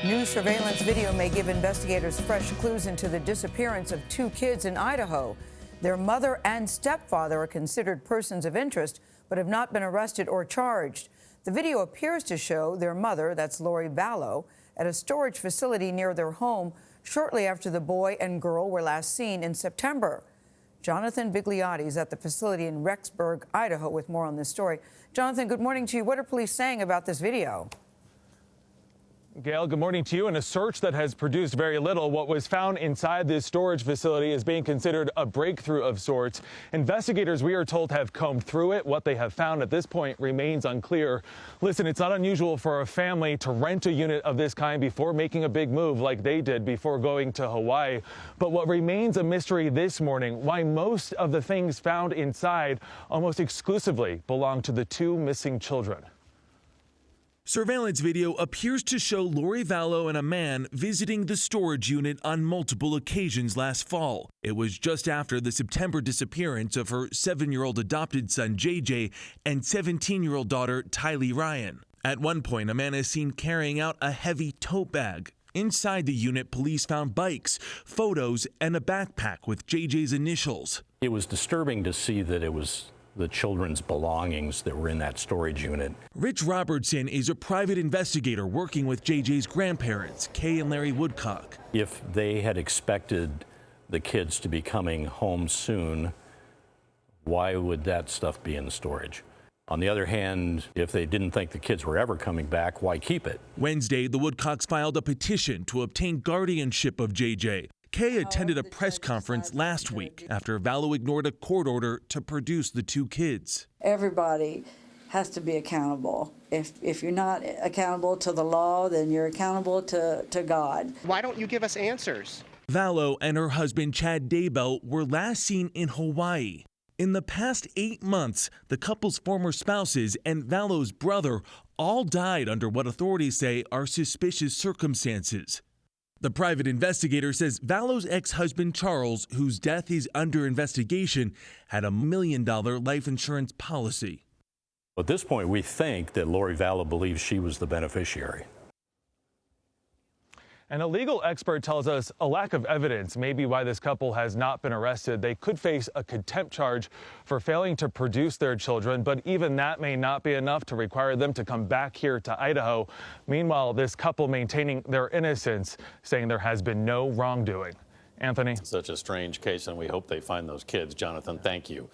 New surveillance video may give investigators fresh clues into the disappearance of two kids in Idaho. Their mother and stepfather are considered persons of interest, but have not been arrested or charged. The video appears to show their mother, that's Lori Vallow, at a storage facility near their home shortly after the boy and girl were last seen in September. Jonathan Vigliotti is at the facility in Rexburg, Idaho, with more on this story. Jonathan, good morning to you. What are police saying about this video? Gail, good morning to you. In a search that has produced very little, what was found inside this storage facility is being considered a breakthrough of sorts. Investigators, we are told, have combed through it. What they have found at this point remains unclear. Listen, it's not unusual for a family to rent a unit of this kind before making a big move like they did before going to Hawaii. But what remains a mystery this morning, why most of the things found inside almost exclusively belong to the two missing children. Surveillance video appears to show Lori Vallow and a man visiting the storage unit on multiple occasions last fall. It was just after the September disappearance of her 7-year-old adopted son, JJ, and 17-year-old daughter, Tylee Ryan. At one point, a man is seen carrying out a heavy tote bag. Inside the unit, police found bikes, photos, and a backpack with JJ's initials. It was disturbing to see that it was the children's belongings that were in that storage unit. Rich Robertson is a private investigator working with JJ's grandparents, Kay and Larry Woodcock. If they had expected the kids to be coming home soon, why would that stuff be in the storage? On the other hand, if they didn't think the kids were ever coming back, why keep it? Wednesday, the Woodcocks filed a petition to obtain guardianship of JJ. Kay attended a press conference last week after Vallow ignored a court order to produce the two kids. Everybody has to be accountable. If you're not accountable to the law, then you're accountable to God. Why don't you give us answers? Vallow and her husband, Chad Daybell, were last seen in Hawaii. In the past 8 months, the couple's former spouses and Vallow's brother all died under what authorities say are suspicious circumstances. The private investigator says Vallow's ex-husband Charles, whose death is under investigation, had $1 million life insurance policy. At this point, we think that Lori Vallow believes she was the beneficiary. And a legal expert tells us a lack of evidence may be why this couple has not been arrested. They could face a contempt charge for failing to produce their children, but even that may not be enough to require them to come back here to Idaho. Meanwhile, this couple maintaining their innocence, saying there has been no wrongdoing. Anthony? Such a strange case, and we hope they find those kids. Jonathan, thank you.